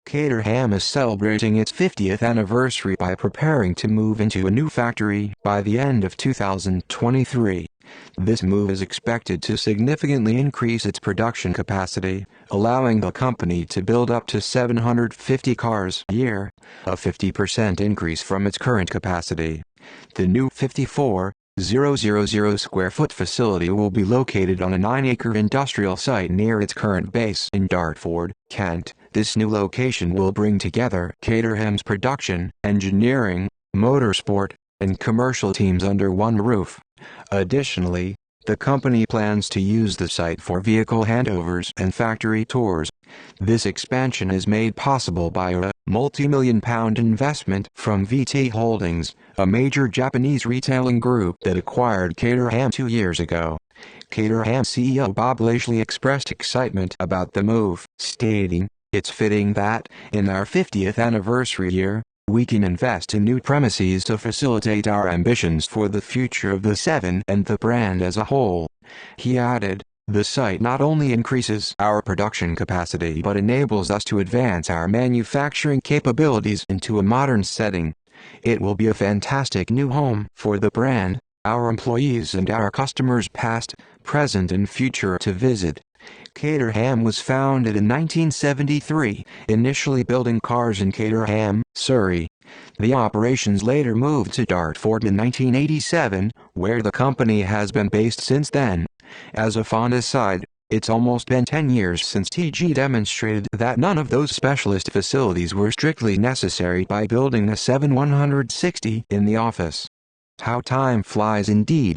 Caterham is celebrating its 50th anniversary by preparing to move into a new factory by the end of 2023. This move is expected to significantly increase its production capacity, allowing the company to build up to 750 cars a year, a 50% increase from its current capacity. The new 54,000 square foot facility will be located on a 9-acre industrial site near its current base in Dartford, Kent. This new location will bring together Caterham's production, engineering, motorsport, and commercial teams under one roof. Additionally, the company plans to use the site for vehicle handovers and factory tours. This expansion is made possible by a multi-million-pound investment from VT Holdings, a major Japanese retailing group that acquired Caterham 2 years ago. Caterham CEO Bob Lashley expressed excitement about the move, stating, "It's fitting that, in our 50th anniversary year, we can invest in new premises to facilitate our ambitions for the future of the Seven and the brand as a whole." He added, "The site not only increases our production capacity but enables us to advance our manufacturing capabilities into a modern setting. It will be a fantastic new home for the brand, our employees and our customers past, present and future to visit." Caterham was founded in 1973, initially building cars in Caterham, Surrey. The operations later moved to Dartford in 1987, where the company has been based since then. As a fun aside, it's almost been 10 years since TG demonstrated that none of those specialist facilities were strictly necessary by building a 7160 in the office. How time flies indeed.